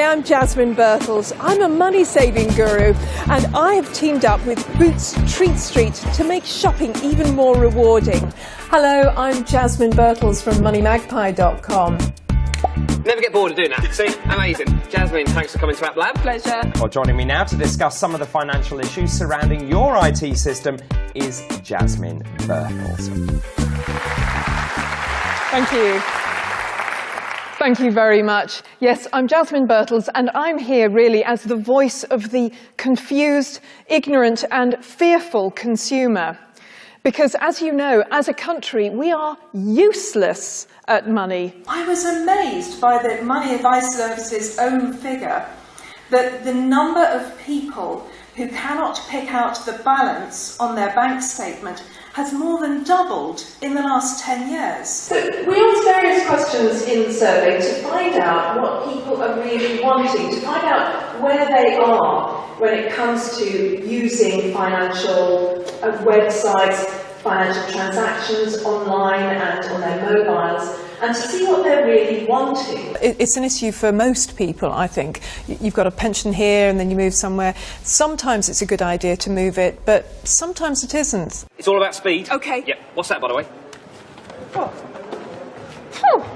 I'm Jasmine Birtles. I'm a money-saving guru, and I have teamed up with Boots Treat Street to make shopping even more rewarding. Hello, I'm Jasmine Birtles from moneymagpie.com. Never get bored of doing that. See? Amazing. Jasmine, thanks for coming to App Lab. Pleasure. Well, joining me now to discuss some of the financial issues surrounding your IT system is Jasmine Birtles. Thank you. Thank you very much. Yes, I'm Jasmine Birtles, and I'm here really as the voice of the confused, ignorant, and fearful consumer. Because, as you know, as a country, we are useless at money. I was amazed by the Money Advice Service's own figure that the number of people who cannot pick out the balance on their bank statement has more than doubled in the last 10 years. So we asked various questions in the survey to find out what people are really wanting, to find out where they are when it comes to using financial websites, financial transactions online and on their mobiles, and to see what they're really wanting. It's an issue for most people, I think. You've got a pension here and then you move somewhere. Sometimes it's a good idea to move it, but sometimes it isn't. It's all about speed. Okay. Yep. What's that, by the way? Oh. Oh.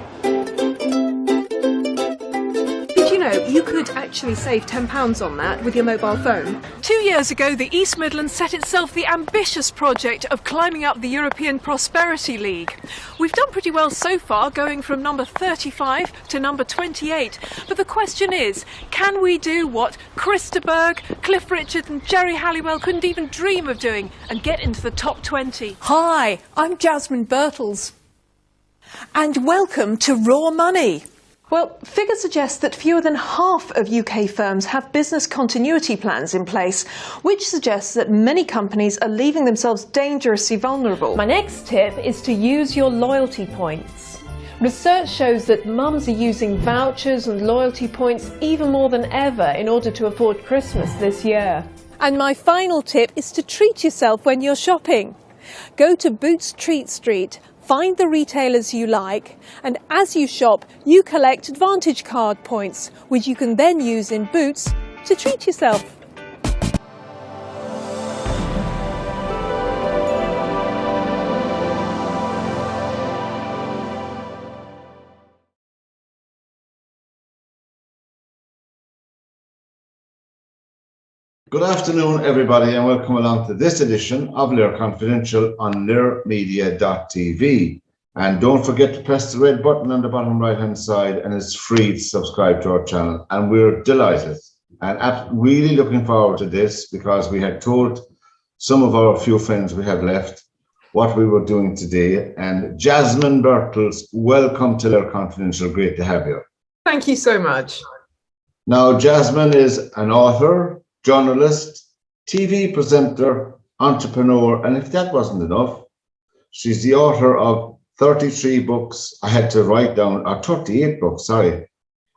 Did you know you could actually save £10 on that with your mobile phone? 2 years ago, the East Midlands set itself the ambitious project of climbing up the European Prosperity League. We've done pretty well so far, going from number 35 to number 28. But the question is, can we do what Chris de Burgh, Cliff Richard and Jerry Halliwell couldn't even dream of doing and get into the top 20? Hi, I'm Jasmine Birtles, and welcome to Raw Money. Well, figures suggest that fewer than half of UK firms have business continuity plans in place, which suggests that many companies are leaving themselves dangerously vulnerable. My next tip is to use your loyalty points. Research shows that mums are using vouchers and loyalty points even more than ever in order to afford Christmas this year. And my final tip is to treat yourself when you're shopping. Go to Boots Treat Street, find the retailers you like, and as you shop, you collect Advantage Card points, which you can then use in Boots to treat yourself. Good afternoon, everybody, and welcome along to this edition of LiR Confidential on lirmedia.tv. And don't forget to press the red button on the bottom right-hand side, and it's free to subscribe to our channel. And we're delighted and really looking forward to this, because we had told some of our few friends we had left what we were doing today. And Jasmine Birtles, welcome to LiR Confidential. Great to have you. Thank you so much. Now, Jasmine is an author, journalist, TV presenter, entrepreneur, and if that wasn't enough, she's the author of 33 books, I had to write down, or 38 books, sorry,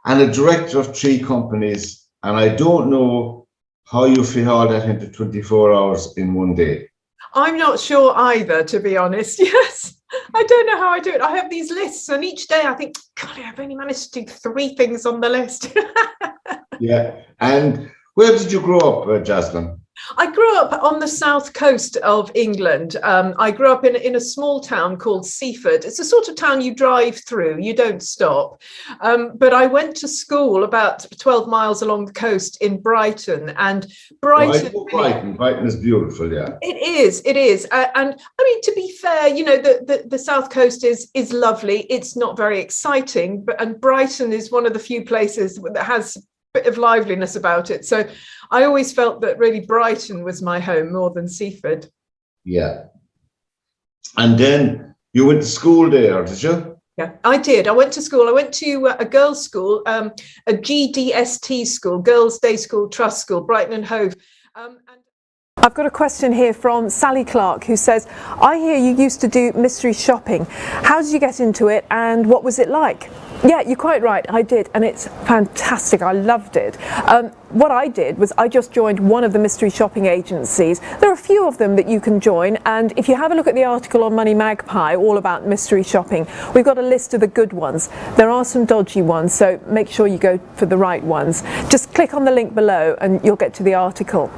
and a director of 3 companies, and I don't know how you fit all that into 24 hours in one day. I'm not sure either, to be honest. Yes, I don't know how I do it. I have these lists, and each day I think, God, I've only managed to do 3 things on the list. Yeah, and where did you grow up, Jasmine? I grew up on the south coast of England. I grew up in a small town called Seaford. It's the sort of town you drive through, you don't stop. But I went to school about 12 miles along the coast in Brighton. And Brighton, Brighton is beautiful, yeah. It is. And I mean, to be fair, you know, the south coast is lovely. It's not very exciting, and Brighton is one of the few places that has bit of liveliness about it. So I always felt that really Brighton was my home more than Seaford. Yeah. And then you went to school there, did you? Yeah, I did. I went to school. I went to a girls' school, a GDST school, Girls' Day School Trust School, Brighton and Hove. I've got a question here from Sally Clark, who says, I hear you used to do mystery shopping. How did you get into it, and what was it like? Yeah, you're quite right, I did, and it's fantastic. I loved it. what I did was I just joined one of the mystery shopping agencies. There are a few of them that you can join, and if you have a look at the article on Money Magpie all about mystery shopping, we've got a list of the good ones. There are some dodgy ones, so make sure you go for the right ones. Just click on the link below and you'll get to the article.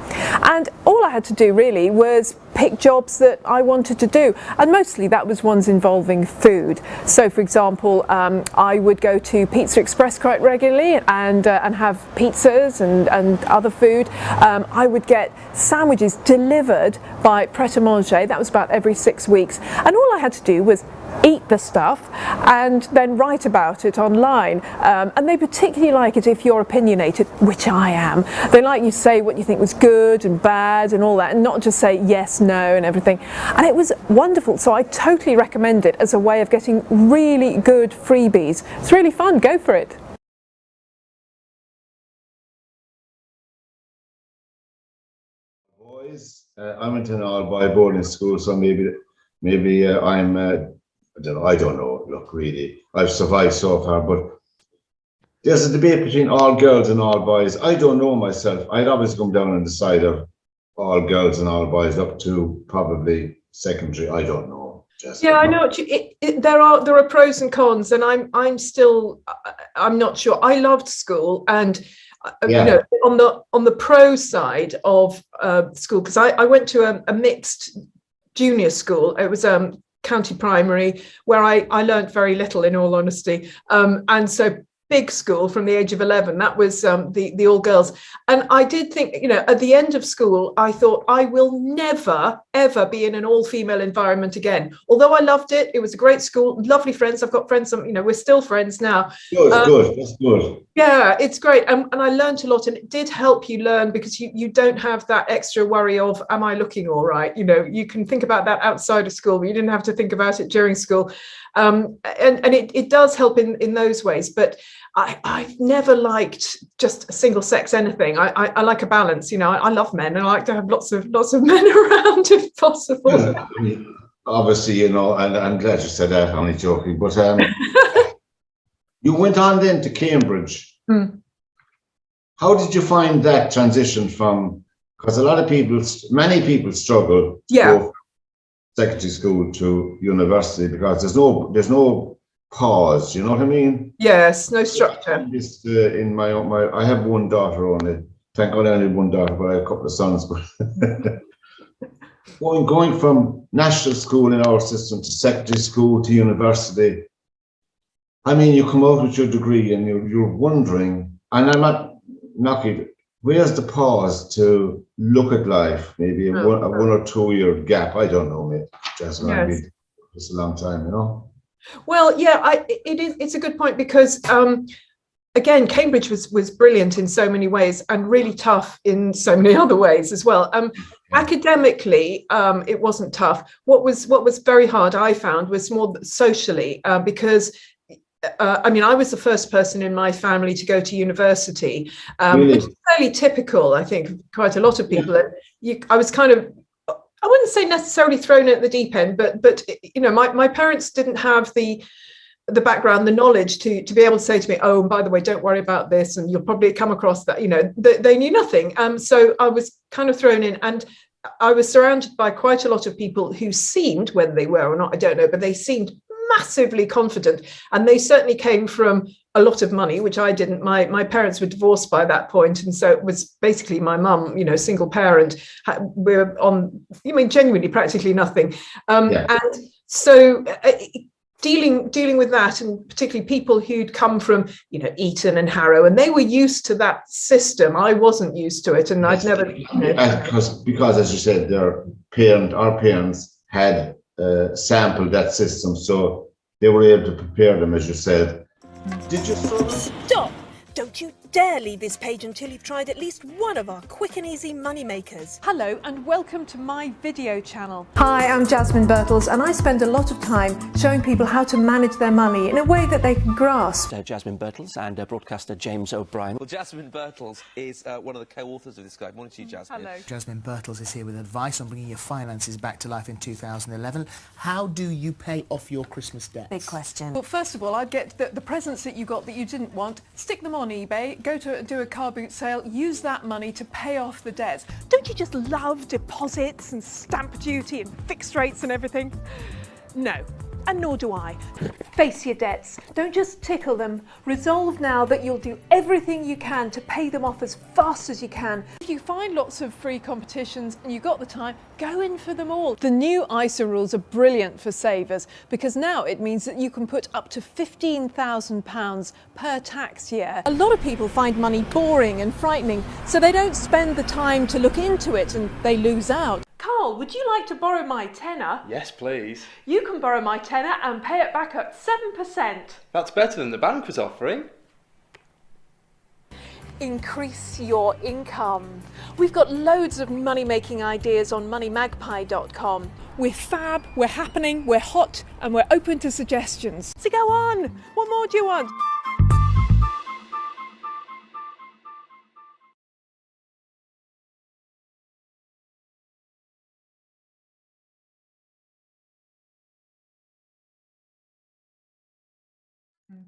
And all I had to do really was pick jobs that I wanted to do, and mostly that was ones involving food. So for example, I would go to Pizza Express quite regularly and have pizzas and other food. I would get sandwiches delivered by Pret a Manger. That was about every 6 weeks, and all I had to do was eat the stuff and then write about it online. And they particularly like it if you're opinionated, which I am. They like you to say what you think was good and bad and all that, and not just say yes, no and everything. And it was wonderful, so I totally recommend it as a way of getting really good freebies. It's really fun, go for it. Boys, I went to an all-boy boarding school, so maybe I'm I don't know. Look, really, I've survived so far, but there's a debate between all girls and all boys. I don't know myself. I'd always come down on the side of all girls and all boys up to probably secondary. I don't know. Yeah, I know. There are pros and cons, and I'm not sure. I loved school, and you know, on the pro side of school, because I went to a mixed junior school. It was county primary, where I learnt very little, in all honesty, and so big school from the age of 11. That was the all girls. And I did think, you know, at the end of school, I thought I will never, ever be in an all female environment again. Although I loved it, it was a great school, lovely friends. I've got friends, you know, we're still friends now. Good, that's good. Yeah, it's great. And I learned a lot, and it did help you learn, because you don't have that extra worry of, am I looking all right? You know, you can think about that outside of school, but you didn't have to think about it during school. And it does help in those ways. But I've never liked just a single sex anything. I like a balance, you know. I love men, and I like to have lots of men around if possible. Obviously, you know, and I'm glad you said that. I'm only joking, but you went on then to Cambridge. How did you find that transition from? Because many people struggle to go from secondary school to university, because there's no pause, you know what I mean? Yes, no structure. Just in my I have one daughter only. Thank God I only have one daughter, but I have a couple of sons. But going from national school in our system to secondary school to university, I mean, you come out with your degree and you're wondering, and I'm not knocking, where's the pause to look at life? Maybe a 1 or 2 year gap. I don't know, mate. Jasmine, I mean, it's a long time, you know. Well, yeah, it's a good point, because again, Cambridge was brilliant in so many ways, and really tough in so many other ways as well. Academically, it wasn't tough. What was very hard, I found, was more socially, because I mean, I was the first person in my family to go to university, Really? which is fairly typical, I think, of quite a lot of people. I was kind of, I wouldn't say necessarily thrown at the deep end, but you know, my parents didn't have the background, the knowledge to be able to say to me, oh, and by the way, don't worry about this, and you'll probably come across that. You know, they knew nothing. So I was kind of thrown in, and I was surrounded by quite a lot of people who seemed, whether they were or not, I don't know, but they seemed massively confident, and they certainly came from a lot of money, which I didn't. My parents were divorced by that point, and so it was basically my mum, you know, single parent. We're on, I mean, genuinely practically nothing, and so dealing with that, and particularly people who'd come from, you know, Eton and Harrow, and they were used to that system. I wasn't used to it, and I'd never, you know, because as you said, our parents had sampled that system, so they were able to prepare them, as you said. Did you Stop! Don't you dare leave this page until you've tried at least one of our quick and easy money makers. Hello and welcome to my video channel. Hi, I'm Jasmine Birtles, and I spend a lot of time showing people how to manage their money in a way that they can grasp. Jasmine Birtles and broadcaster James O'Brien. Well, Jasmine Birtles is one of the co-authors of this guide. Morning to you, Jasmine. Hello. Jasmine Birtles is here with advice on bringing your finances back to life in 2011. How do you pay off your Christmas debts? Big question. Well, first of all, I'd get the presents that you got that you didn't want, stick them on eBay, go to do a car boot sale, use that money to pay off the debts. Don't you just love deposits and stamp duty and fixed rates and everything? No, and nor do I. Face your debts. Don't just tickle them. Resolve now that you'll do everything you can to pay them off as fast as you can. If you find lots of free competitions and you've got the time, go in for them all. The new ISA rules are brilliant for savers because now it means that you can put up to £15,000 per tax year. A lot of people find money boring and frightening, so they don't spend the time to look into it and they lose out. Carl, would you like to borrow my tenner? Yes, please. You can borrow my tenner and pay it back at 7%. That's better than the bank was offering. Increase your income. We've got loads of money-making ideas on moneymagpie.com. We're fab, we're happening, we're hot, and we're open to suggestions. So go on. What more do you want?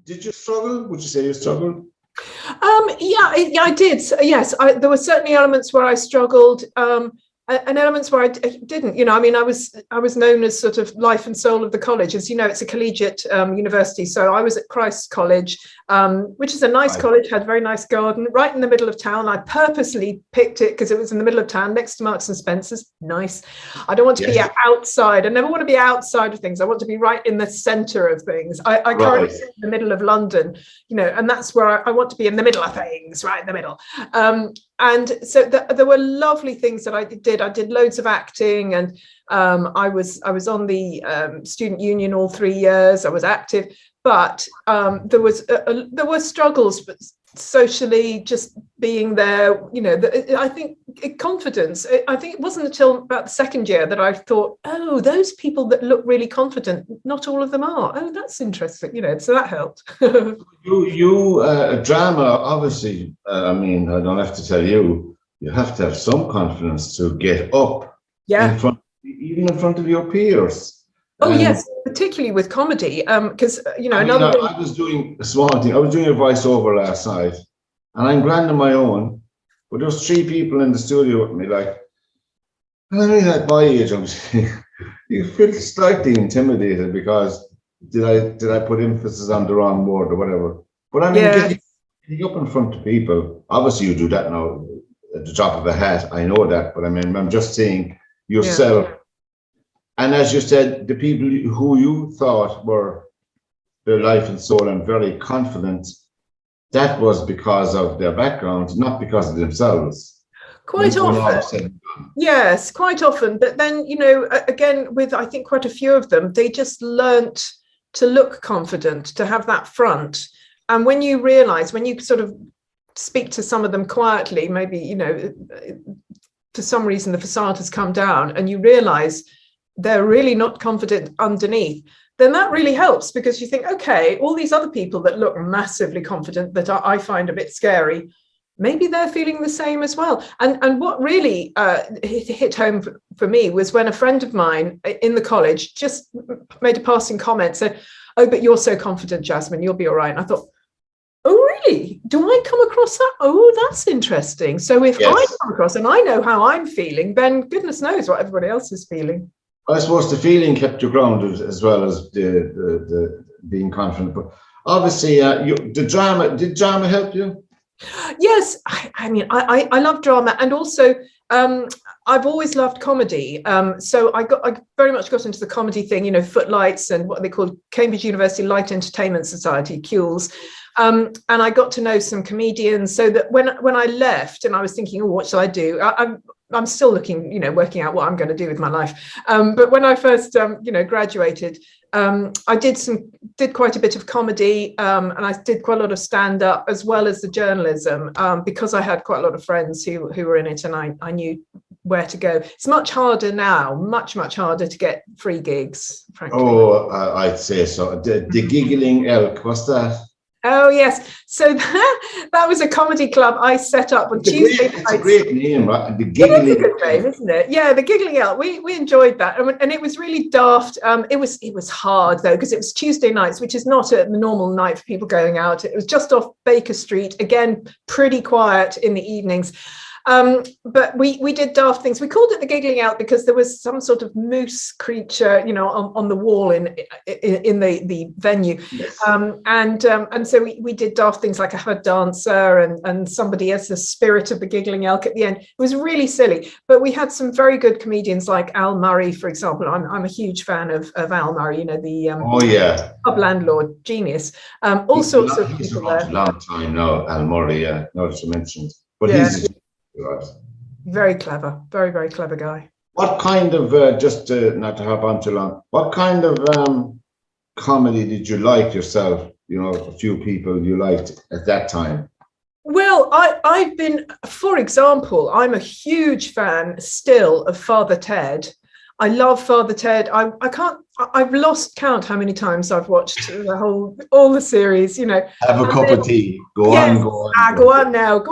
Did you struggle? Would you say you struggled? Yeah, I did. Yes, there were certainly elements where I struggled, and elements where I didn't. You know, I mean, I was known as sort of life and soul of the college. As you know, it's a collegiate university. So I was at Christ's College, which is a nice college, had a very nice garden, right in the middle of town. I purposely picked it because it was in the middle of town, next to Marks and Spencer's. Nice. I don't want to be outside. I never want to be outside of things. I want to be right in the centre of things. I currently sit in the middle of London, you know, and that's where I want to be, in the middle of things, right in the middle. And so there were lovely things that I did. I did loads of acting, and I was on the student union all 3 years. I was active, but there were struggles, but socially, just being there, you know, I think confidence. I think it wasn't until about the second year that I thought, oh, those people that look really confident, not all of them are. Oh, that's interesting, you know. So that helped. Drama, obviously. I mean, I don't have to tell you. You have to have some confidence to get up, even in front of your peers. Oh, yes, particularly with comedy, because, you know, I was doing a small thing. I was doing a voiceover last night, and I'm grand on my own, but there's 3 people in the studio with me, like, and I mean, at my age, I'm saying, you feel slightly intimidated because did I put emphasis on the wrong word or whatever? But I mean, getting up in front of people, obviously you do that now at the drop of a hat, I know that, but I mean, I'm just saying yourself. Yeah. And as you said, the people who you thought were their life and soul and very confident, that was because of their background, not because of themselves. Quite often. Yes, quite often. But then, you know, again, with I think quite a few of them, they just learnt to look confident, to have that front. And when you realise, when you sort of speak to some of them quietly, maybe, you know, for some reason the facade has come down and you realise they're really not confident underneath, then that really helps, because you think, okay, all these other people that look massively confident that I find a bit scary, maybe they're feeling the same as well. And what really hit home for me was when a friend of mine in the college just made a passing comment, said, oh, but you're so confident, Jasmine, you'll be all right. And I thought, oh, really? Do I come across that? Oh, that's interesting. So if I come across and I know how I'm feeling, then goodness knows what everybody else is feeling. I suppose the feeling kept you grounded as well as the being confident. But obviously, did drama help you? Yes, I mean, I love drama, and also I've always loved comedy. So I very much got into the comedy thing, you know, Footlights and what they called Cambridge University Light Entertainment Society, CULS. And I got to know some comedians, so that when I left and I was thinking, oh, what shall I do? I'm still looking, you know, working out what I'm going to do with my life. But when I first, you know, graduated, I did quite a bit of comedy, and I did quite a lot of stand-up as well as the journalism, because I had quite a lot of friends who were in it, and I knew where to go. It's much harder now, much harder to get free gigs, frankly. Oh, I'd say so. The giggling elk, what's that? Oh yes, so that was a comedy club I set up on Tuesday nights. It's a great name, right? The It is Giggling a good name, isn't it? Yeah, the Giggling Elk. We enjoyed that, and it was really daft. It was hard though, because it was Tuesday nights, which is not a normal night for people going out. It was just off Baker Street, again, pretty quiet in the evenings. But we did daft things. We called it the Giggling Out because there was some sort of moose creature, on the wall in the venue. Yes. And so we did daft things like have a dancer and somebody as the spirit of the Giggling Elk at the end. It was really silly, but we had some very good comedians like Al Murray, for example. I'm a huge fan of Al Murray, the pub landlord, genius. All sorts of he's people around there. a long time now, Al Murray, now that you mentioned. But Yeah. he's right. Very clever, very, very clever guy. What kind of, just not to hop on too long, what kind of comedy did you like yourself? A few people you liked at that time. Well, I've been, for example, I'm a huge fan still of Father Ted. I love Father Ted. I've lost count how many times I've watched all the series, Have a cup of tea. Go on. Go on now.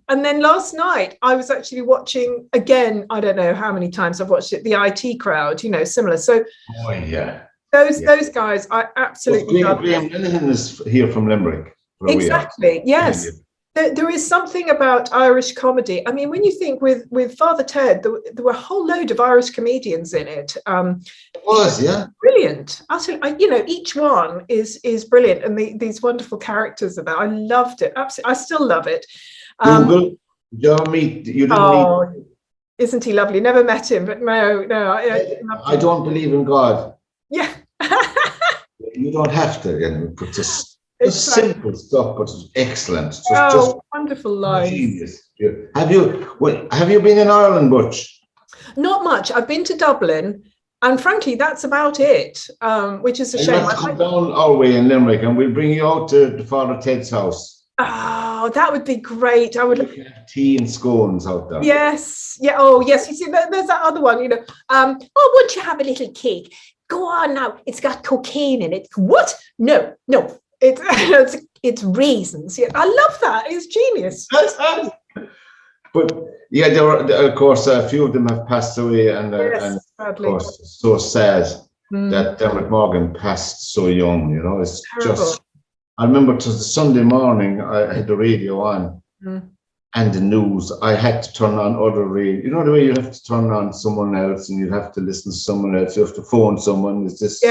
And then last night I was actually watching again. I don't know how many times I've watched it. The IT Crowd, similar. So those guys, I absolutely love. Graham Linehan is here from Limerick. Exactly. Yes. There is something about Irish comedy. I mean, when you think with Father Ted, there were a whole load of Irish comedians in it. It was, yeah. Brilliant. Absolutely. Each one is brilliant. And these wonderful characters about it. I loved it. Absolutely. I still love it. Google, you didn't meet. Isn't he lovely? Never met him, but no. I don't believe in God. Yeah. You don't have to, but just simple stuff, but it's excellent. Just wonderful lines. Genius. Have you been in Ireland, Butch? Not much. I've been to Dublin, and frankly, that's about it. Which is a shame. You have to come down our way in Limerick, and we'll bring you out to Father Ted's house. Oh, that would be great. I would have tea and scones out there. Yes. Yeah. Oh, yes. You see, there's that other one. Won't you have a little cake? Go on now. It's got cocaine in it. What? No. It's raisins. Yeah, I love that. It's genius. But yeah, there were, of course, a few of them have passed away, and of course, so sad that Dermot Morgan passed so young. It's terrible. Just. I remember it was the Sunday morning. I had the radio on, and the news. I had to turn on other radio. You know the way you have to turn on someone else, and you have to listen to someone else. You have to phone someone. Is this?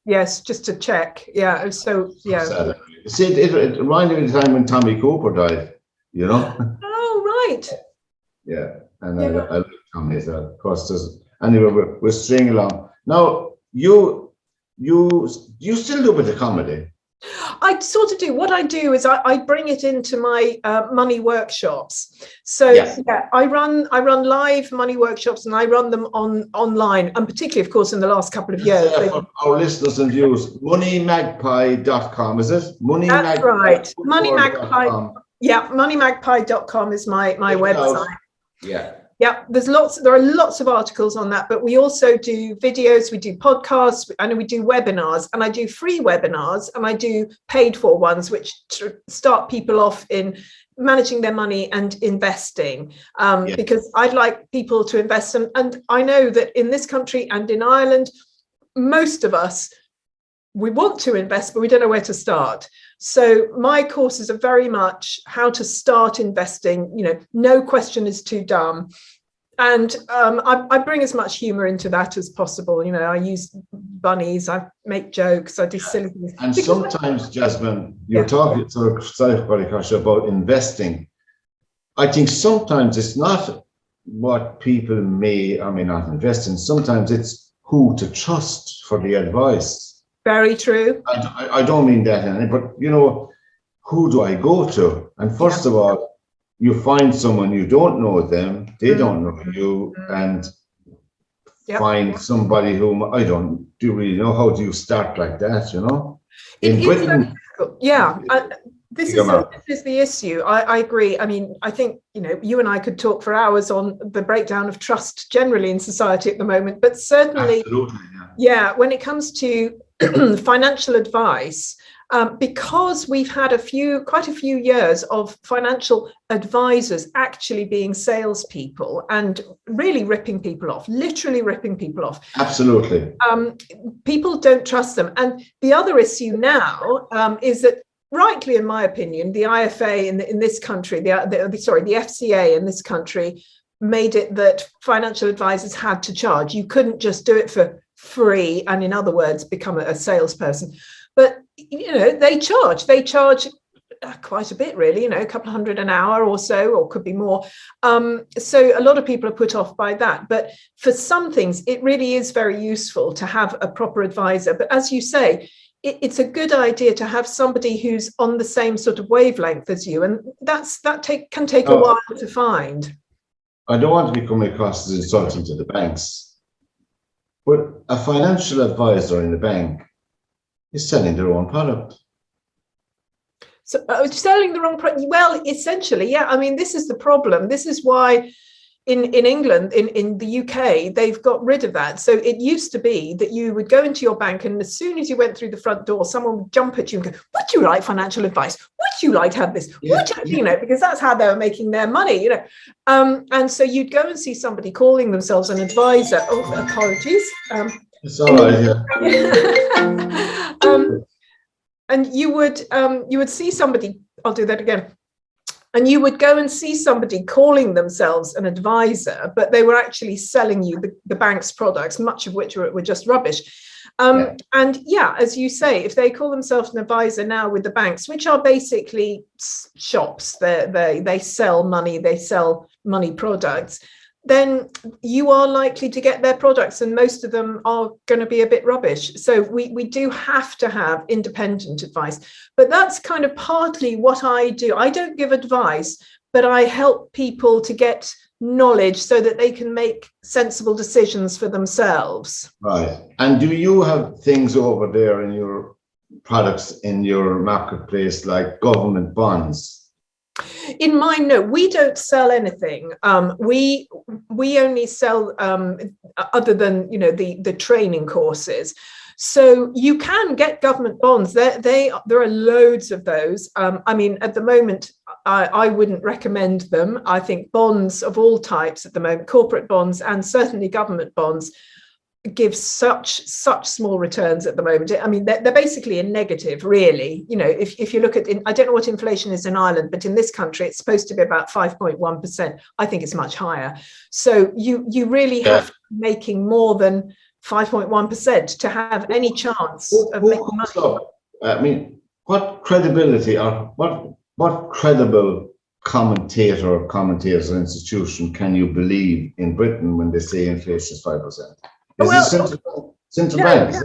Yes, just to check. Yeah, so yeah. Sad. See, it reminded me of the time when Tommy Cooper died. Oh right. Yeah, and I love Tommy as well. Of course, anyway, we're stringing along. Now, you still do a bit of comedy. I sort of do. What I do is I bring it into my money workshops. So I run live money workshops, and I run them online, and particularly, of course, in the last couple of years. For our listeners and viewers, moneymagpie.com, is it? That's right. Moneymagpie. Yeah, moneymagpie.com is my website. Yeah, there are lots of articles on that, but we also do videos, we do podcasts, and we do webinars, and I do free webinars, and I do paid for ones, which start people off in managing their money and investing, because I'd like people to invest. And I know that in this country and in Ireland, most of us, we want to invest, but we don't know where to start. So my courses are very much how to start investing. No question is too dumb. And I bring as much humor into that as possible. I use bunnies, I make jokes, I do silly things. And sometimes, Jasmine, you're talking sort of about investing. I think sometimes it's not what people may or may not invest in. Sometimes it's who to trust for the advice. Very true. I don't mean that, but who do I go to? And first of all, you find someone, you don't know them, they don't know you, and find somebody whom I don't really know. How do you start like that? In Britain, this is the issue. I agree. I mean, I think you and I could talk for hours on the breakdown of trust generally in society at the moment, but certainly, when it comes to financial advice, because we've had quite a few years of financial advisors actually being salespeople and really ripping people off, literally ripping people off. Absolutely. People don't trust them. And the other issue now is that, rightly, in my opinion, the IFA in this country, the FCA in this country, made it that financial advisors had to charge. You couldn't just do it for free and, in other words, become a salesperson. But they charge quite a bit, really, a couple of $100 an hour or so, or could be more. So a lot of people are put off by that. But for some things, it really is very useful to have a proper advisor. But as you say, it's a good idea to have somebody who's on the same sort of wavelength as you. And can take a while to find. I don't want to be coming across as insulting to the banks, but a financial advisor in the bank is selling their own product. So selling the wrong product? Well, essentially, yeah. I mean, this is the problem. This is why in England, in the UK, they've got rid of that. So it used to be that you would go into your bank, and as soon as you went through the front door, someone would jump at you and go, "Would you like financial advice? Would you like to have this? Because that's how they were making their money, And so you'd go and see somebody calling themselves an advisor. Oh, apologies. It's all right, yeah. And you would see somebody. I'll do that again. And you would go and see somebody calling themselves an advisor, but they were actually selling you the bank's products, much of which were just rubbish. And as you say, if they call themselves an advisor now with the banks, which are basically shops, they sell money products, then you are likely to get their products, and most of them are going to be a bit rubbish. So we do have to have independent advice. But that's kind of partly what I do. I don't give advice, but I help people to get knowledge so that they can make sensible decisions for themselves. Right. And do you have things over there in your products in your marketplace like government bonds? In mine, no, we don't sell anything. We only sell other than the training courses. So you can get government bonds. There are loads of those. I mean, at the moment, I wouldn't recommend them. I think bonds of all types at the moment, corporate bonds and certainly government bonds, give such small returns at the moment. I mean, they're basically a negative, really. If you look at, I don't know what inflation is in Ireland, but in this country, it's supposed to be about 5.1%. I think it's much higher. So you really have to be making more than 5.1% to have any chance of making money. I mean, what credibility or what credible commentator or commentators or institution can you believe in Britain when they say inflation is 5%? Is it central banks?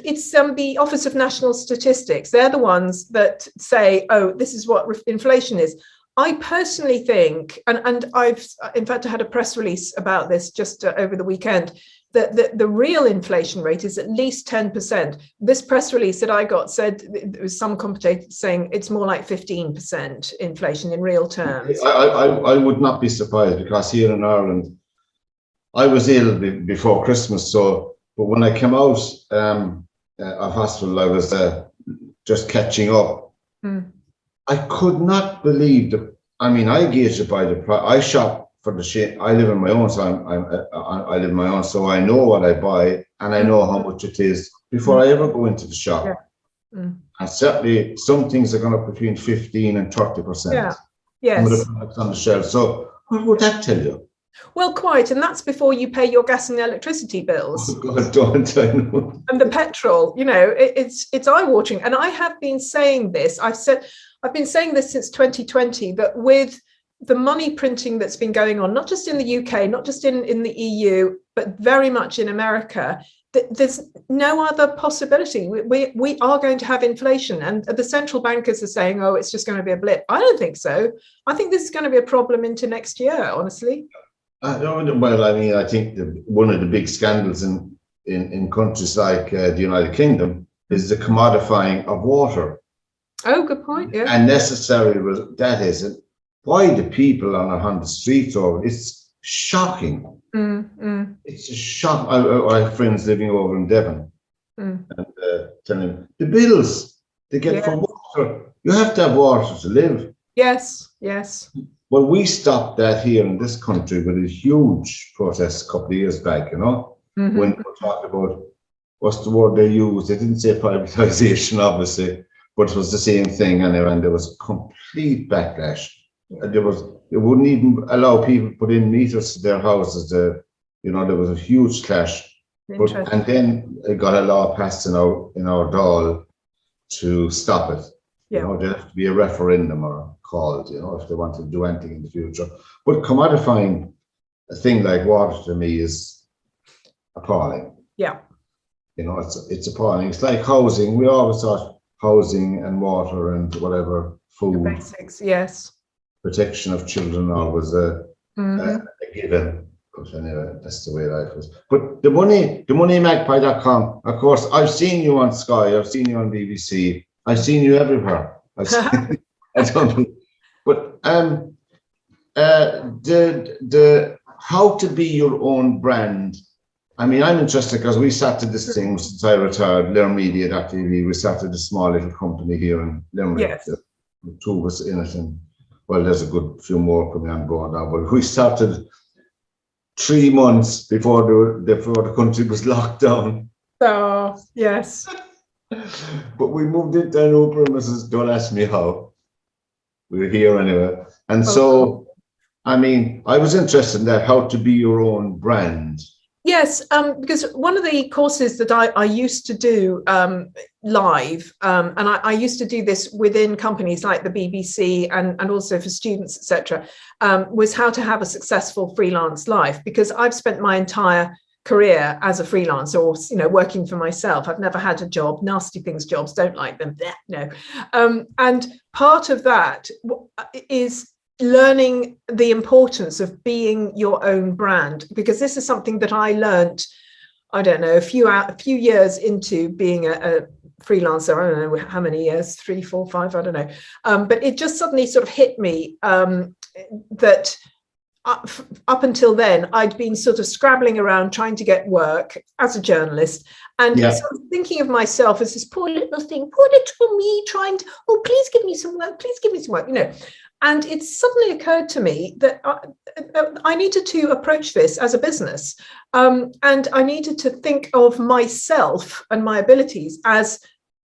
It's the Office of National Statistics. They're the ones that say, "Oh, this is what inflation is." I personally think, and I've in fact I had a press release about this just over the weekend, that the real inflation rate is at least 10%. This press release that I got said there was some commentator saying it's more like 15% inflation in real terms. I would not be surprised, because here in Ireland, I was ill before Christmas, but when I came out of hospital, I was just catching up. I could not believe I gauge it by the price. I shop for the shit. I live on my own, so I live on my own, so I know what I buy and I know how much it is before I ever go into the shop. And certainly, some things are going up between 15 and 30%. Yes. Some of the products on the shelf. So what would that tell you? Well, quite, and that's before you pay your gas and electricity bills. Oh God, don't I know? And the petrol, it's eye-watering. And I have been saying this. I've been saying this since 2020, that with the money printing that's been going on, not just in the UK, not just in the EU, but very much in America, there's no other possibility. We are going to have inflation, and the central bankers are saying, "Oh, it's just going to be a blip." I don't think so. I think this is going to be a problem into next year, honestly. Well, I mean, I think one of the big scandals in countries like the United Kingdom is the commodifying of water. Oh, good point. Yeah. And necessary that is. Why the people on the streets it's shocking. It's a shock. I have friends living over in Devon, Mm. and telling them the bills they get for water. You have to have water to live. Yes, yes. Well, we stopped that here in this country with a huge protest a couple of years back, you know, when we were talking about, what's the word they used? They didn't say privatization, obviously, but it was the same thing anyway, and there was complete backlash. They wouldn't even allow people to put in meters to their houses. There was a huge clash. And then it got a law passed in our Dáil to stop it. Yeah. You know, there has to be a referendum or called, you know, if they want to do anything in the future. But commodifying a thing like water to me is appalling. Yeah. You know, it's appalling. It's like housing. We always thought housing and water and whatever, food. The basics, yes. Protection of children always a given. But anyway, that's the way life is. But the moneymagpie.com, of course, I've seen you on Sky, I've seen you on BBC, I've seen you everywhere. But the how to be your own brand. I mean, I'm interested because we started this thing since I retired, LiRmedia.tv. We started a small little company here in Limerick. Yes. The two of us in it, and well, there's a good few more coming on board now. But we started 3 months before the country was locked down. Oh, yes. But we moved into our new premises. Don't ask me how. We're here anyway. And so, I mean, I was interested in that, how to be your own brand. Yes, because one of the courses that I used to do live, and I used to do this within companies like the BBC and also for students, etc., was how to have a successful freelance life, because I've spent my entire career as a freelancer or, you know, working for myself. I've never had a job, nasty things jobs, don't like them, no. And part of that is learning the importance of being your own brand, because this is something that I learned, I don't know, a few years into being a freelancer. I don't know how many years, 3, 4, 5, I don't know. But it just suddenly sort of hit me that up until then, I'd been sort of scrabbling around trying to get work as a journalist, and sort of thinking of myself as this poor little thing, poor little me trying to, oh, please give me some work, please give me some work, you know. And it suddenly occurred to me that I needed to approach this as a business, and I needed to think of myself and my abilities as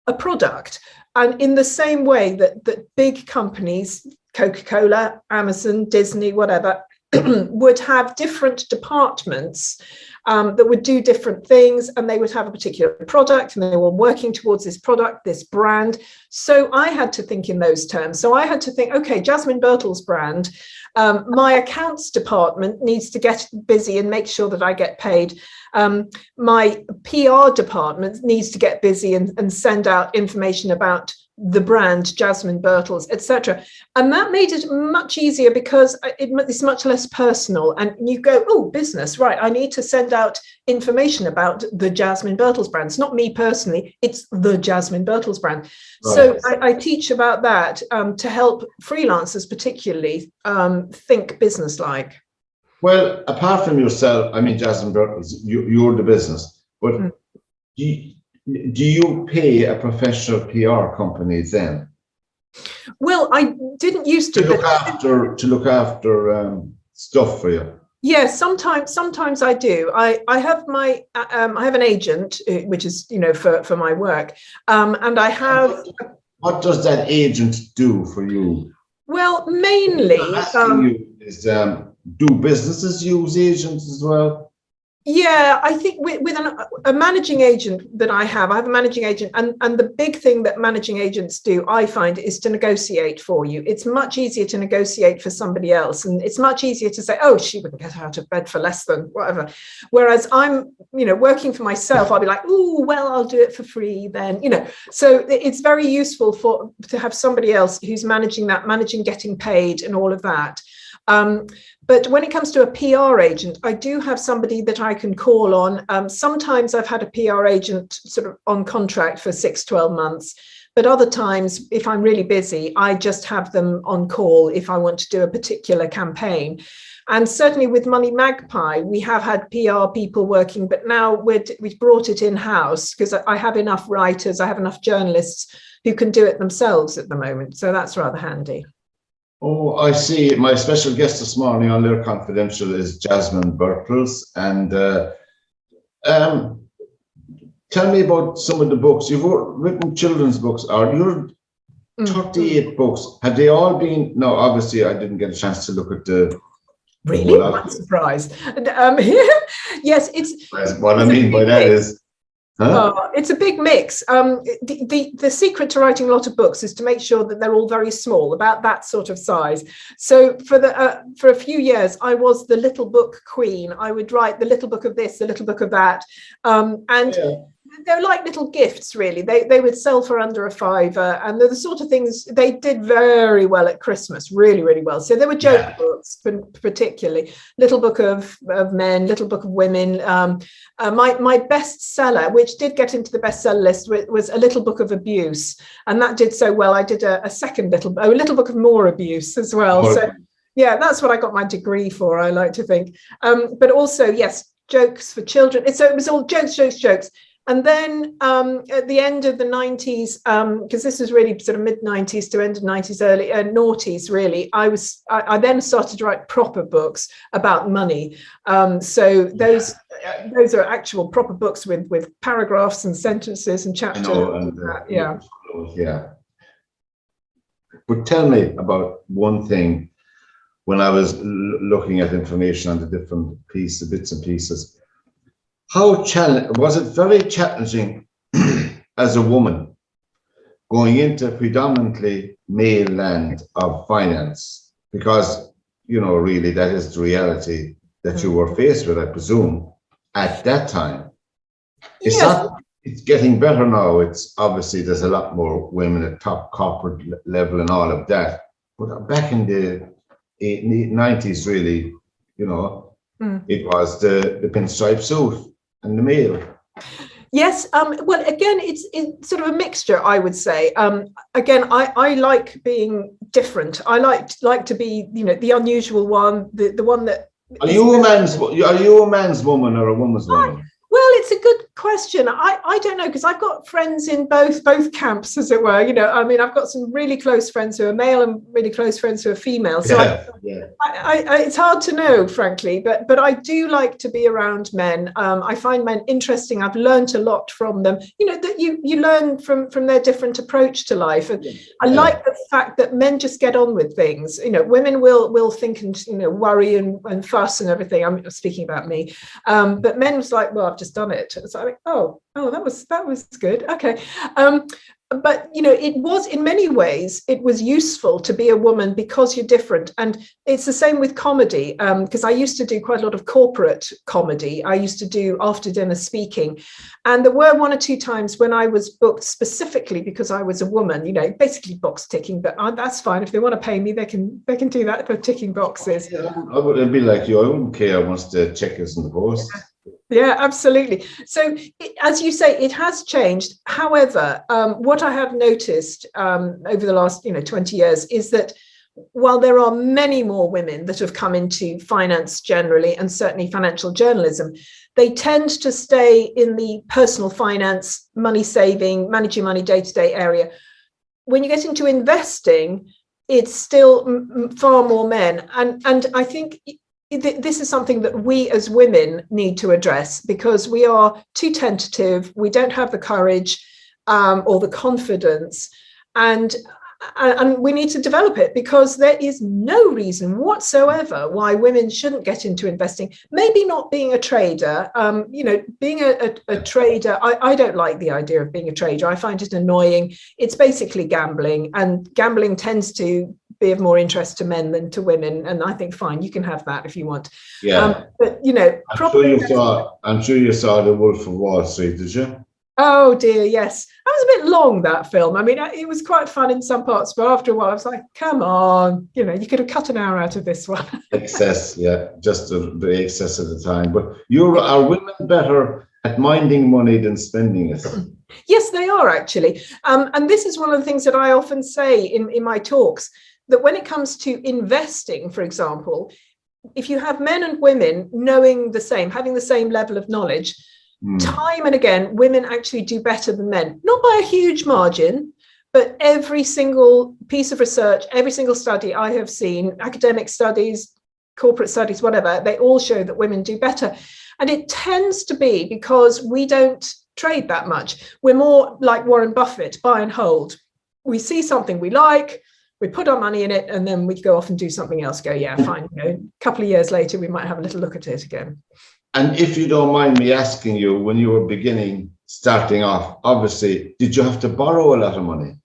a product. And in the same way that big companies, Coca-Cola, Amazon, Disney, whatever, would have different departments that would do different things, and they would have a particular product, and they were working towards this product, this brand. So I had to think in those terms. So I had to think, okay, Jasmine Birtles brand, my accounts department needs to get busy and make sure that I get paid. My PR department needs to get busy and send out information about the brand Jasmine Birtles, etc. And that made it much easier because it's much less personal. And you go, oh, business, right, I need to send out information about the Jasmine Birtles brand. It's not me personally, it's the Jasmine Birtles brand. Right. So I teach about that to help freelancers particularly think business-like. Well, apart from yourself, I mean, Jasmine Birtles, you're the business, but do you pay a professional PR company then? Well, I didn't used to look after stuff for you. Yes, sometimes I do. I have my I have an agent, which is, you know, for my work, and I have. What does that agent do for you? Well, mainly do businesses use agents as well? Yeah, I think with a managing agent that I have a managing agent, and the big thing that managing agents do, I find, is to negotiate for you. It's much easier to negotiate for somebody else, and it's much easier to say, oh, she wouldn't get out of bed for less than whatever. Whereas I'm, you know, working for myself, I'll be like, oh, well, I'll do it for free then, you know. So it's very useful to have somebody else who's managing getting paid and all of that. But when it comes to a PR agent, I do have somebody that I can call on. Sometimes I've had a PR agent sort of on contract for 6-12 months. But other times, if I'm really busy, I just have them on call if I want to do a particular campaign. And certainly with Money Magpie, we have had PR people working, but now we've brought it in-house because I have enough writers, I have enough journalists who can do it themselves at the moment. So that's rather handy. Oh, I see. My special guest this morning on LiR Confidential is Jasmine Birtles. And tell me about some of the books. You've written children's books. Are your 38 books, have they all been? No, obviously I didn't get a chance to look at the. Really? I'm surprised. Yes, it's. What I mean by that is. It's a big mix. The secret to writing a lot of books is to make sure that they're all very small, about that sort of size. So for a few years, I was the little book queen. I would write the little book of this, the little book of that, they're like little gifts, really. They would sell for under £5, and they're the sort of things they did very well at Christmas, really, really well. So there were joke books, particularly Little Book of Men, Little Book of Women. My bestseller, which did get into the bestseller list, was A Little Book of Abuse, and that did so well. I did a second Little Book of More Abuse as well. So yeah, that's what I got my degree for, I like to think. But also, yes, jokes for children. So it was all jokes. And then at the end of the 90s, because this was really sort of mid-90s to end of 90s, early noughties, really, I then started to write proper books about money. So those are actual proper books with paragraphs and sentences and chapters. Yeah. But tell me about one thing. When I was looking at information on the different bits and pieces, was it very challenging as a woman going into predominantly male land of finance? Because, really, that is the reality that you were faced with, I presume, at that time. It's getting better now. It's obviously there's a lot more women at top corporate level and all of that. But back in the 90s, really, it was the pinstripe suit and the male. Yes. Well, again, it's sort of a mixture, I would say. Again, I like being different. I like to be, the unusual one, the one that. Are you a man's woman or a woman's woman? Well, it's a good question. I don't know, because I've got friends in both camps, as it were. I mean, I've got some really close friends who are male and really close friends who are female. So it's hard to know, frankly, but I do like to be around men. I find men interesting. I've learned a lot from them. That you learn from their different approach to life. And I like the fact that men just get on with things. Women will think and worry and fuss and everything. I'm speaking about me, but men was like, well, I've just done it. It's like, oh, that was good. Okay. But it was, in many ways, it was useful to be a woman because you're different. And it's the same with comedy, because I used to do quite a lot of corporate comedy. I used to do after dinner speaking. And there were one or two times when I was booked specifically because I was a woman, basically box ticking, but that's fine. If they want to pay me, they can do that for ticking boxes. Yeah, I would be like you. I wouldn't care once the check is in the post. Yeah, absolutely. So, as you say, it has changed. However, what I have noticed over the last 20 years is that while there are many more women that have come into finance generally, and certainly financial journalism, they tend to stay in the personal finance, money saving, managing money day-to-day area. When you get into investing, it's still far more men. And I think this is something that we as women need to address, because we are too tentative. We don't have the courage or the confidence, and we need to develop it, because there is no reason whatsoever why women shouldn't get into investing. Maybe not being a trader. Being a trader, I don't like the idea of being a trader. I find it annoying. It's basically gambling, and gambling tends to be of more interest to men than to women, and I think fine, you can have that if you want. But I'm sure you saw The Wolf of Wall Street, did you? Oh dear, yes. That was a bit long, that film. I mean, it was quite fun in some parts, but after a while I was like, come on, you could have cut an hour out of this one. Excess, just the excess of the time. But are women better at minding money than spending it? Yes, they are, actually. And this is one of the things that I often say in my talks, that when it comes to investing, for example, if you have men and women knowing the same, having the same level of knowledge, time and again, women actually do better than men, not by a huge margin, but every single piece of research, every single study I have seen, academic studies, corporate studies, whatever, they all show that women do better. And it tends to be because we don't trade that much. We're more like Warren Buffett, buy and hold. We see something we like, we put our money in it, and then we go off and do something else, go, yeah, fine. A couple of years later, we might have a little look at it again. And if you don't mind me asking you, when you were starting off, obviously, did you have to borrow a lot of money?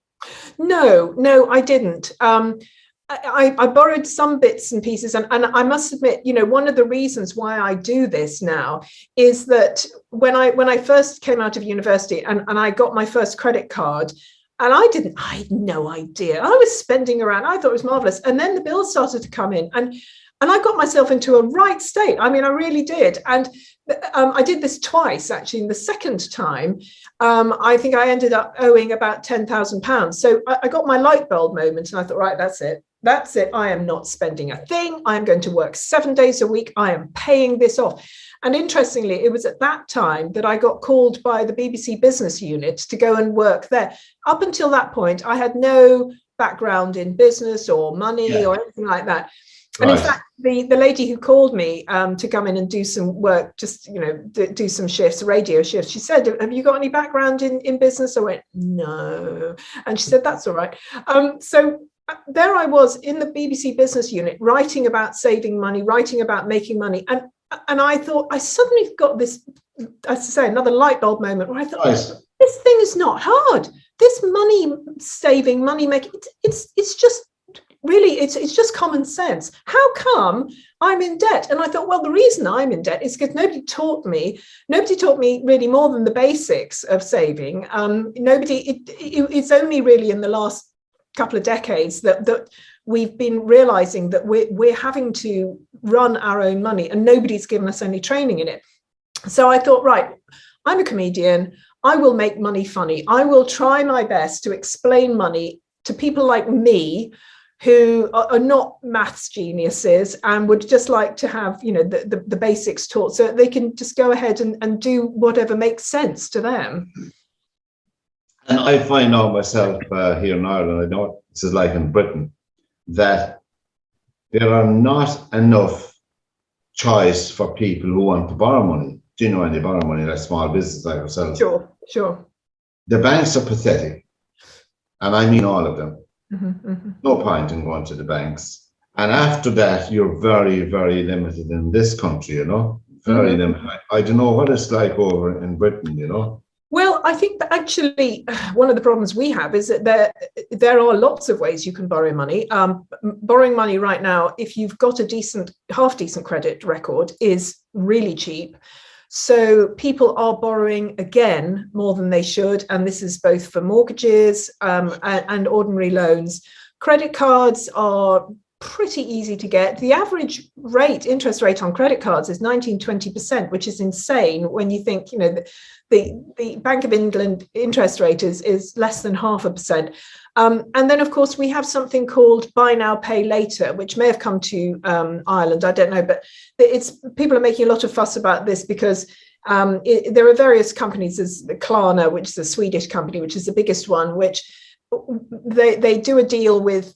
No, I didn't. I borrowed some bits and pieces, and I must admit, one of the reasons why I do this now is that when I first came out of university and I got my first credit card, and I had no idea. I was spending around, I thought it was marvelous. And then the bills started to come in, and I got myself into a right state. I mean, I really did. And I did this twice, actually. In the second time, I think I ended up owing about £10,000. So I got my light bulb moment, and I thought, right, that's it. That's it. I am not spending a thing. I'm going to work 7 days a week. I am paying this off. And interestingly, it was at that time that I got called by the BBC Business Unit to go and work there. Up until that point, I had no background in business or money or anything like that. And in fact, the lady who called me to come in and do some work, just, do some shifts, radio shifts, she said, have you got any background in business? I went, no. And she said, that's all right. So there I was in the BBC Business Unit, writing about saving money, writing about making money. And I thought, I suddenly got this, as I say, another light bulb moment where I thought, this thing is not hard. This money saving, money making, it's just really, it's just common sense. How come I'm in debt? And I thought, well, the reason I'm in debt is because nobody taught me really more than the basics of saving. It's only really in the last couple of decades that we've been realizing that we're having to run our own money, and nobody's given us any training in it. So I thought, right, I'm a comedian. I will make money funny. I will try my best to explain money to people like me who are not maths geniuses and would just like to have, the basics taught so they can just go ahead and do whatever makes sense to them. And I find out myself here in Ireland, I know what this is like in Britain, that there are not enough choice for people who want to borrow money. Do you know any borrow money, like small business like ourselves? Sure. The banks are pathetic, and I mean all of them. Mm-hmm. No point in going to the banks. And after that, you're very, very limited in this country, very limited. I don't know what it's like over in Britain, Well, I think that actually one of the problems we have is that there are lots of ways you can borrow money. Borrowing money right now, if you've got a half decent credit record, is really cheap. So people are borrowing again more than they should. And this is both for mortgages and ordinary loans. Credit cards are pretty easy to get. The average interest rate on credit cards is 19-20%, which is insane when you think, the Bank of England interest rate is less than 0.5%. And then, of course, we have something called buy now, pay later, which may have come to Ireland. I don't know, but people are making a lot of fuss about this because there are various companies. There's Klarna, which is a Swedish company, which is the biggest one, which they do a deal with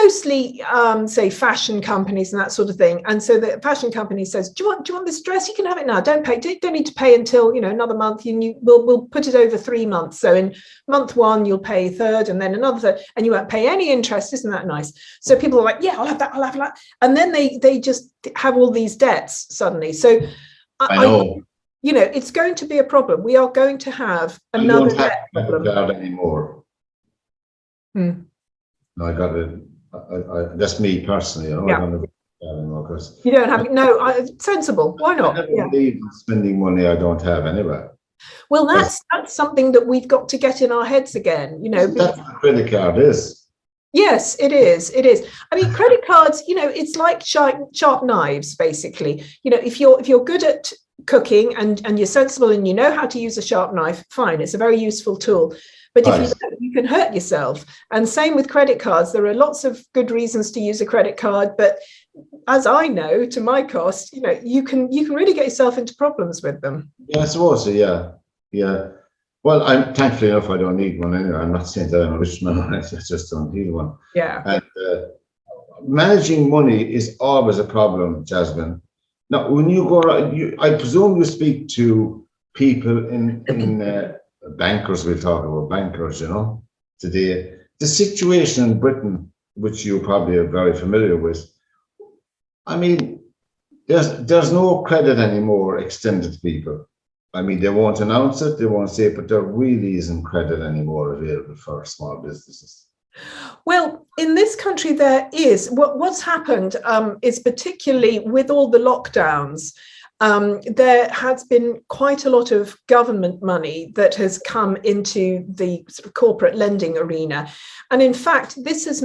mostly, say, fashion companies and that sort of thing. And so the fashion company says, do you want this dress? You can have it now. Don't need to pay until, another month. We'll put it over 3 months. So in month 1, you'll pay a third, and then another third, and you won't pay any interest. Isn't that nice? So people are like, yeah, I'll have that. And then they just have all these debts suddenly. So I know. It's going to be a problem. We are going to have another debt problem. I don't have anymore. No, I got it. That's me personally. I don't have it anymore because you don't have sensible. Why not? I never believe in spending money I don't have anyway. Well, that's something that we've got to get in our heads again. That's what a credit card is. Yes, it is. I mean, credit cards. It's like sharp knives, basically. If you're good at cooking and you're sensible and you know how to use a sharp knife, fine. It's a very useful tool. But if you don't, you can hurt yourself. And same with credit cards. There are lots of good reasons to use a credit card, but as I know, to my cost, you can really get yourself into problems with them. Yeah, I suppose so, yeah. Well, I'm thankfully enough, I don't need one anyway. I'm not saying that I'm a rich man, I just don't need one. Yeah. And managing money is always a problem, Jasmine. Now, when you go around, I presume you speak to people in bankers, we'll talk about bankers, today. The situation in Britain, which you probably are very familiar with, I mean, there's no credit anymore extended to people. I mean, they won't announce it, they won't say it, but there really isn't credit anymore available for small businesses. Well, in this country, there is. What's happened is, particularly with all the lockdowns, there has been quite a lot of government money that has come into the sort of corporate lending arena. And in fact, this has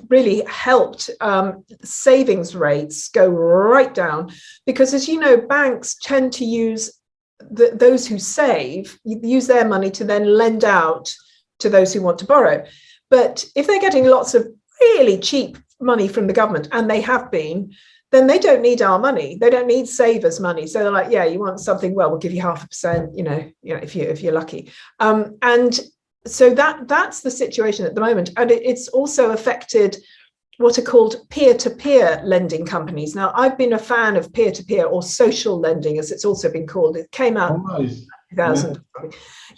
really helped savings rates go right down, because, as you know, banks tend to use those who save, use their money to then lend out to those who want to borrow. But if they're getting lots of really cheap money from the government, and they have been, then they don't need our money. They don't need savers' money. So they're like, yeah, you want something? Well, we'll give you 0.5%, if you're lucky. And so that's the situation at the moment. And it's also affected what are called peer-to-peer lending companies. Now, I've been a fan of peer-to-peer, or social lending, as it's also been called. It came out in 2000.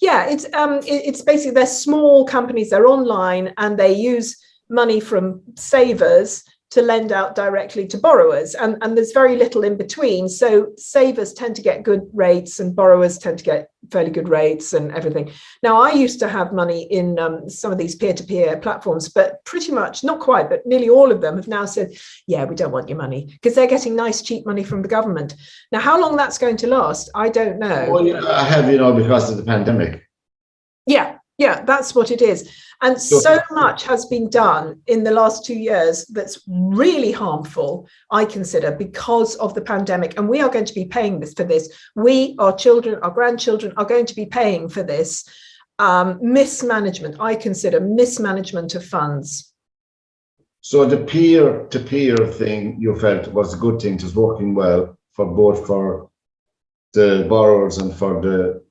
Yeah, it's basically, they're small companies, they're online, and they use money from savers to lend out directly to borrowers, and there's very little in between. So savers tend to get good rates and borrowers tend to get fairly good rates and everything. Now, I used to have money in some of these peer-to-peer platforms, but pretty much, not quite, but nearly all of them have now said, yeah, we don't want your money, because they're getting nice cheap money from the government. Now, how long that's going to last, I don't know. Well, I have, because of the pandemic. Yeah, that's what it is. And so much has been done in the last 2 years that's really harmful, I consider, because of the pandemic. And we are going to be paying for this. We, our children, our grandchildren are going to be paying for this mismanagement. I consider mismanagement of funds. So the peer-to-peer thing you felt was a good thing. It was working well for both for the borrowers and for the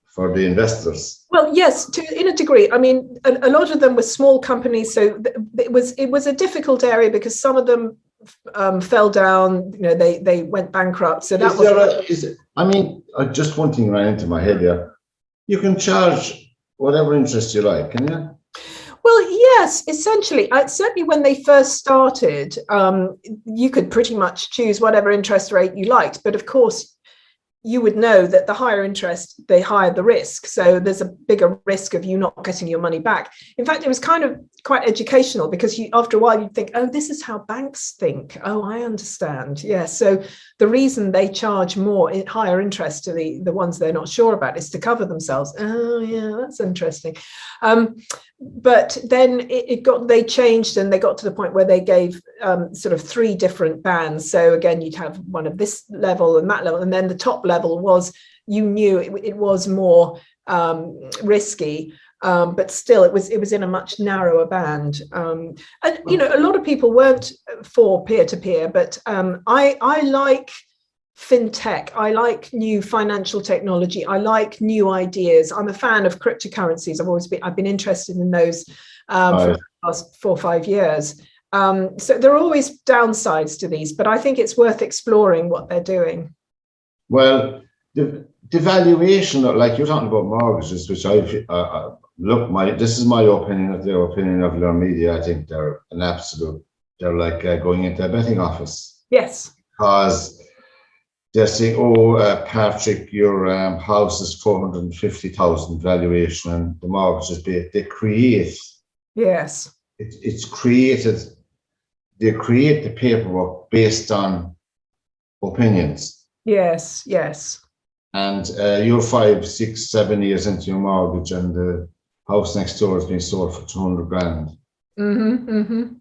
investors. Well, yes, in a degree. I mean, a lot of them were small companies, so it was a difficult area, because some of them fell down. They went bankrupt. So just one thing ran into my head here. You can charge whatever interest you like, can you? Well, yes, essentially. Certainly when they first started, you could pretty much choose whatever interest rate you liked. But of course, you would know that the higher interest, the higher the risk. So there's a bigger risk of you not getting your money back. In fact, it was kind of quite educational, because after a while you'd think, oh, this is how banks think. Oh, I understand. Yeah. So the reason they charge higher interest to the ones they're not sure about is to cover themselves. Oh, yeah, that's interesting. But then they changed, and they got to the point where they gave sort of 3 different bands. So again, you'd have one of this level and that level, and then the top level was, you knew it was more risky, but still it was in a much narrower band. And a lot of people weren't for peer-to-peer, but I like fintech. I like new financial technology. I like new ideas. I'm a fan of cryptocurrencies. I've been interested in those for the last 4 or 5 years. So there are always downsides to these, but I think it's worth exploring what they're doing. Well, the valuation, like you're talking about mortgages, which this is my opinion, their opinion of LiR Media. I think they're they're like going into a betting office. Yes. Because they're saying, Patrick, your house is 450,000 valuation, and the mortgage is paid. They create. Yes. It's created. They create the paperwork based on opinions. Yes. And you're 5, 6, 7 years into your mortgage, and the house next door is being sold for 200 grand. You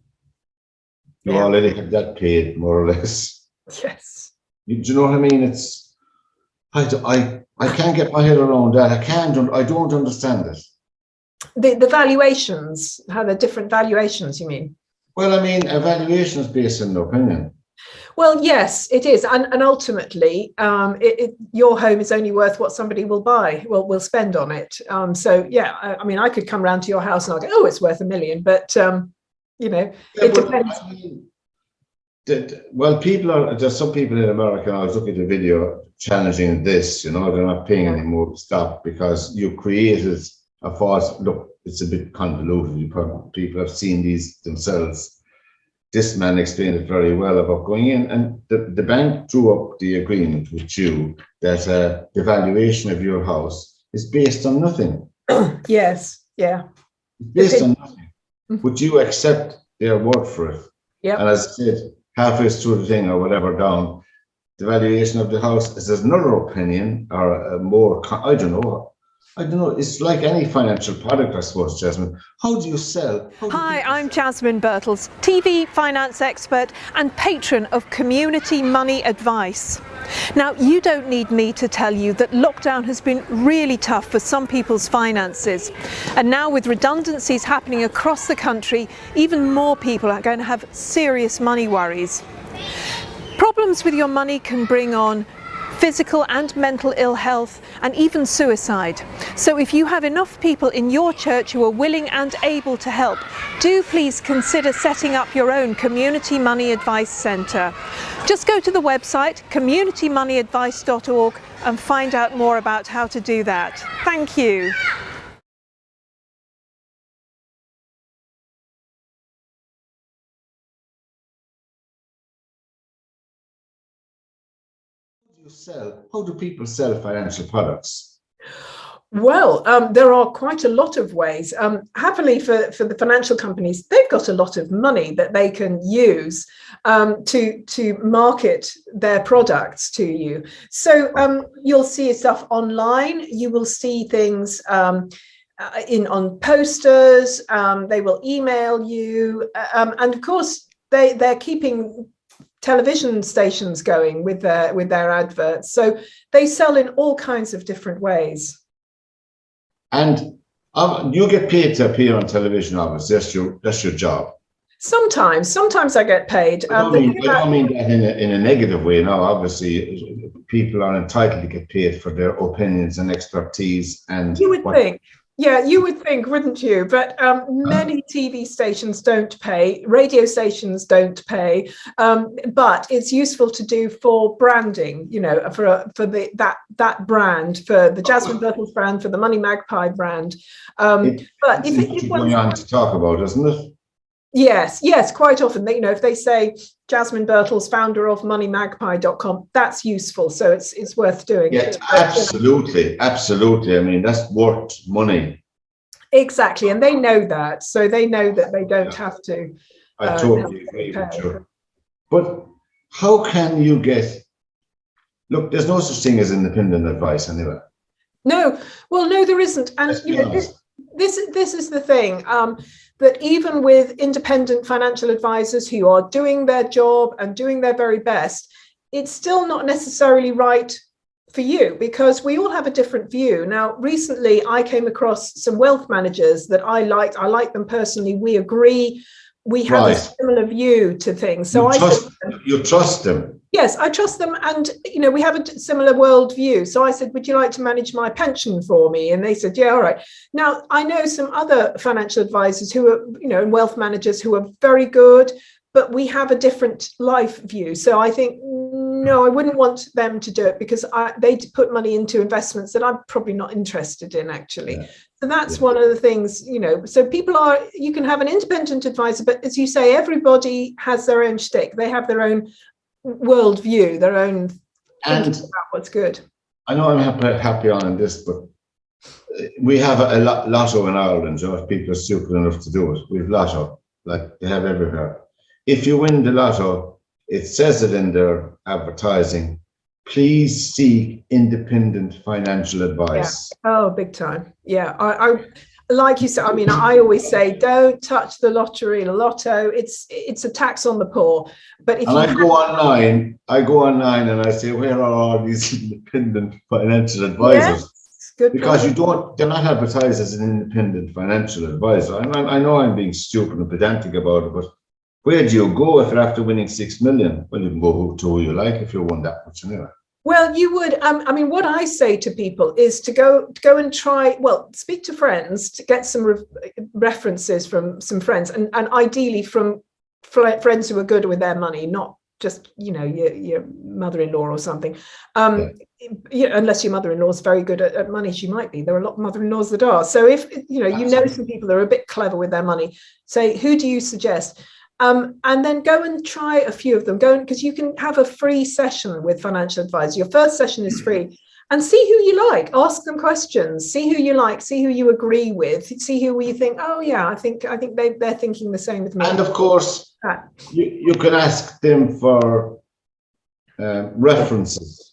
already have that paid, more or less. Yes. Do you know what I mean? I can't get my head around that. I don't understand it. The valuations, how they're different valuations, you mean? Well, I mean, evaluation is based on opinion. Well, yes, it is, and ultimately, your home is only worth what somebody will spend on it. So yeah, I mean, I could come round to your house and I'll go, oh, it's worth $1 million, but you know, it depends. I mean, there's some people in America, and I was looking at the video challenging this, you know, they're not paying anymore to stop because you created a false, look, it's a bit convoluted. People have seen these themselves. This man explained it very well about going in, and the bank drew up the agreement with you that the valuation of your house is based on nothing. Yes, yeah. It's based on nothing. Would you accept their word for it? Yeah. And as I said, halfway through the thing or whatever down, the valuation of the house is another opinion or a more, I don't know. It's like any financial product, I suppose, Jasmine. How do you sell? Hi, I'm Jasmine Birtles, TV finance expert and patron of Community Money Advice. Now, you don't need me to tell you that lockdown has been really tough for some people's finances. And now with redundancies happening across the country, even more people are going to have serious money worries. Problems with your money can bring on physical and mental ill health, and even suicide. So if you have enough people in your church who are willing and able to help, do please consider setting up your own Community Money Advice Centre. Just go to the website communitymoneyadvice.org and find out more about how to do that. Thank you. How do people sell financial products? Well, there are quite a lot of ways. Happily for the financial companies, they've got a lot of money that they can use to market their products to you. So you'll see stuff online. You will see things on posters. They will email you, and of course they're keeping television stations going with their adverts. So they sell in all kinds of different ways. And you get paid to appear on television, obviously. That's your job. Sometimes I get paid. I don't mean that in a negative way. No, obviously people are entitled to get paid for their opinions and expertise. And you would think. Yeah, you would think, wouldn't you? But many TV stations don't pay, radio stations don't pay, but it's useful to do for branding, you know, for that brand, for the Jasmine Birtles brand, for the Money Magpie brand. But if going on to talk about, isn't it? Yes, quite often, you know, if they say Jasmine Birtles, founder of moneymagpie.com, that's useful. So it's worth doing. Yeah, absolutely. I mean, that's worth money. Exactly. And they know that. So they know that they don't have to. I totally agree with you. But how can you look, there's no such thing as independent advice anyway. No, there isn't. And you know, this is the thing. That even with independent financial advisors who are doing their job and doing their very best, it's still not necessarily right for you, because we all have a different view. Now, recently I came across some wealth managers that I liked. I like them personally. We agree. We have a similar view to things. So you trust them. Yes, I trust them, and you know, we have a similar worldview. So I said, "Would you like to manage my pension for me?" And they said, "Yeah, all right." Now I know some other financial advisors who are, you know, and wealth managers who are very good, but we have a different life view. So I think no, I wouldn't want them to do it, because they put money into investments that I'm probably not interested in, actually. Yeah. So that's one of the things, you know. So you can have an independent advisor, but as you say, everybody has their own shtick. They have their own worldview, their own thinking about what's good. I know I'm happy on this, but we have a lotto in Ireland. You know, if people are stupid enough to do it, we have lotto, like they have everywhere. If you win the lotto, it says it in their advertising, please seek independent financial advice. Yeah. Oh, big time. Yeah, I like you said, I mean, I always say, don't touch the lotto. It's a tax on the poor. But if I go online and I say, where are all these independent financial advisors? Yes, good because point. they're not advertised as an independent financial advisor. I know I'm being stupid and pedantic about it, but Where do you go if you're after winning 6 million? Well, you can go to who you like if you won that much anyway. Well, you would. I mean, what I say to people is to go and try. Well, speak to friends to get some references from some friends, and ideally from friends who are good with their money, not just your mother-in-law or something. Unless your mother-in-law is very good at money, she might be. There are a lot of mother-in-laws that are. So if you know some people that are a bit clever with their money, say, who do you suggest? And then go and try a few of them. Because you can have a free session with financial advisors. Your first session is free, and see who you like. Ask them questions. See who you like. See who you agree with. See who you think. Oh yeah, I think they're thinking the same with me. And of course, you can ask them for references.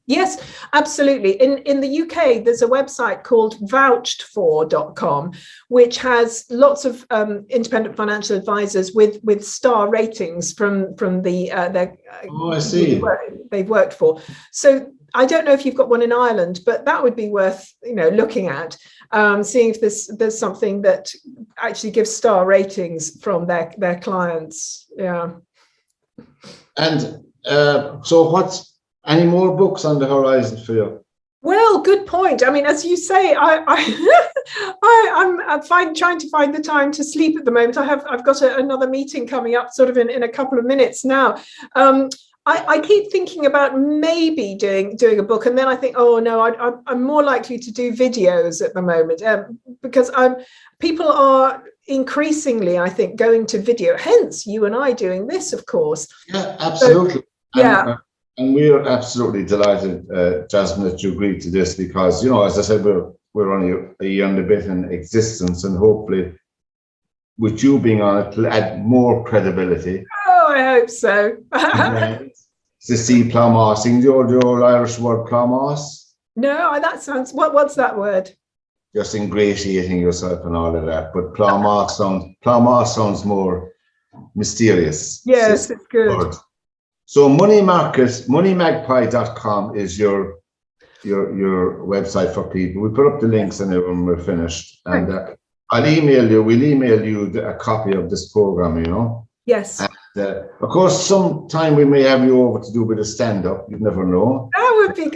Yes, absolutely. In the UK, there's a website called vouchedfor.com, which has lots of independent financial advisors with star ratings from the I see. they've worked for. So I don't know if you've got one in Ireland, but that would be worth looking at, seeing if there's something that actually gives star ratings from their clients. Yeah. And so what's any more books on the horizon for you? Well, good point. I mean, as you say, I'm trying to find the time to sleep at the moment. I've got another meeting coming up sort of in a couple of minutes now. I keep thinking about maybe doing a book, and then I think, oh no, I'm more likely to do videos at the moment, because people are increasingly, I think, going to video. Hence, you and I doing this, of course. Yeah, absolutely. So, and we're absolutely delighted, Jasmine, that you agreed to this, because as I said, we're only a year and a bit in existence, and hopefully, with you being on it, to add more credibility. Oh, I hope so. To see ploughmossing, the old Irish word ploughmoss. No, that sounds. What's that word? Just ingratiating yourself and all of that, but ploughmoss sounds more mysterious. Yes, it's good. Word. So moneymagpie.com is your website for people. We put up the links in it when we're finished, and we'll email you a copy of this program, Yes. And of course, sometime we may have you over to do a bit of stand-up. You never know. That would be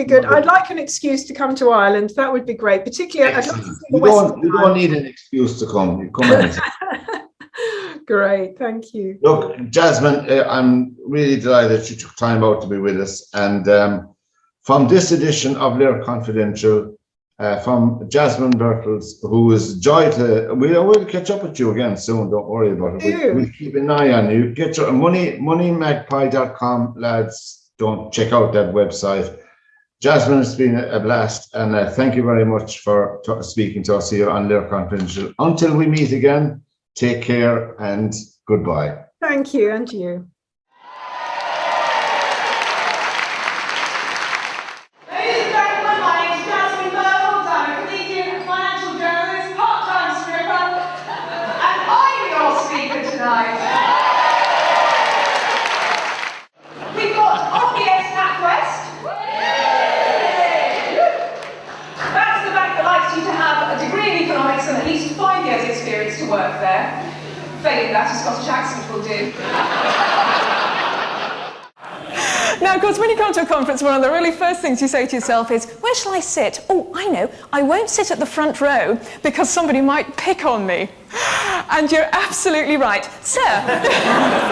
good. I'd like an excuse to come to Ireland. That would be great. Particularly, I'd like to see the you don't need an excuse to come. You come in. Great, thank you. Look, Jasmine, I'm really delighted that you took time out to be with us. And from this edition of LiR Confidential, from Jasmine Birtles, who is joy to, we'll catch up with you again soon. Don't worry about it. We'll keep an eye on you. Get your moneymagpie.com, lads. Don't check out that website. Jasmine, it's been a blast, and thank you very much for speaking to us here on LiR Confidential. Until we meet again, take care and goodbye. Thank you, and you. Ladies and gentlemen, my name is Jasmine Birtles. I'm a comedian, financial journalist, part-time stripper, and I'm your speaker tonight. We've got obvious NatWest. That's the bank that likes you to have a degree in economics and at least 5 years experience to work there. Failing that, a Scottish accent will do. Now, of course, when you come to a conference, one of the really first things you say to yourself is, where shall I sit? Oh, I know, I won't sit at the front row because somebody might pick on me. And you're absolutely right. Sir,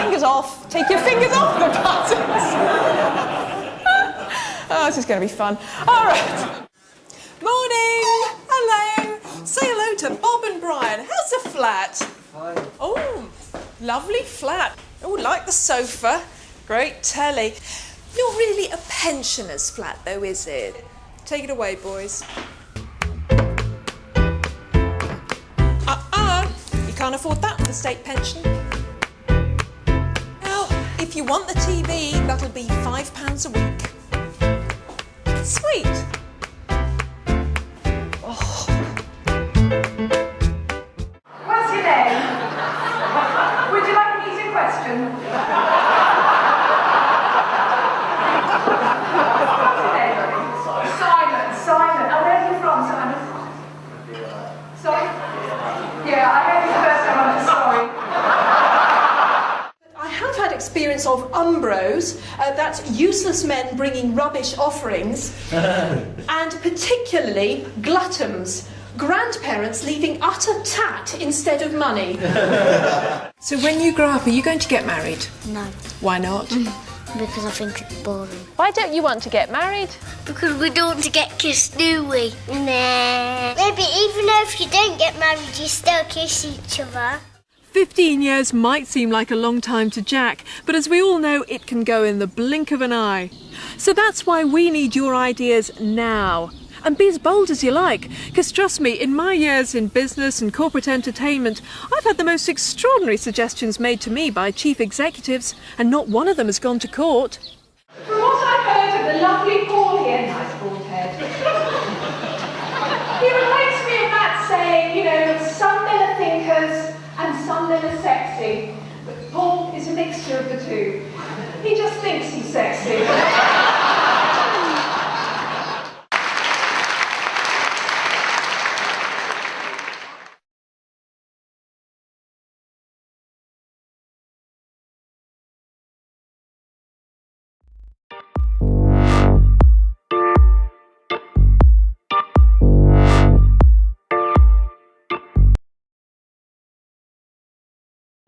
fingers off. Take your fingers off the buttons. Oh, this is going to be fun. All right. Morning. Hello. Say hello to Bob and Brian. How's the flat? Hi. Oh, lovely flat. Oh, like the sofa. Great telly. Not really a pensioner's flat, though, is it? Take it away, boys. You can't afford that with a state pension. Now, if you want the TV, that'll be £5 a week. Sweet. Oh. What's your name? Would you like an easy question? What's your name, buddy? Simon. And where are you from, Simon? Sorry? Yeah, I heard you the first time. I'm sorry. of umbros, that's useless men bringing rubbish offerings, and particularly gluttons, grandparents leaving utter tat instead of money. So when you grow up, are you going to get married? No. Why not? Because I think it's boring. Why don't you want to get married? Because we don't want to get kissed, do we? Nah. Maybe even though if you don't get married, you still kiss each other. 15 years might seem like a long time to Jack, but as we all know, it can go in the blink of an eye. So that's why we need your ideas now. And be as bold as you like, because trust me, in my years in business and corporate entertainment, I've had the most extraordinary suggestions made to me by chief executives, and not one of them has gone to court. From what I've heard of the lovely Paul here, nice bald head, he reminds me of that saying, you know, some men are thinkers and some men are sexy, but Paul is a mixture of the two. He just thinks he's sexy.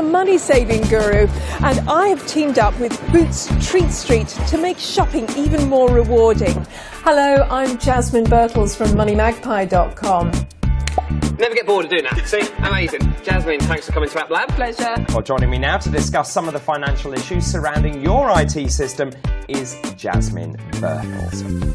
Money-saving guru, and I have teamed up with Boots Treat Street to make shopping even more rewarding. Hello, I'm Jasmine Birtles from moneymagpie.com. Never get bored of doing that. See? Amazing. Jasmine, thanks for coming to App Lab. Pleasure. Well, joining me now to discuss some of the financial issues surrounding your IT system is Jasmine Birtles.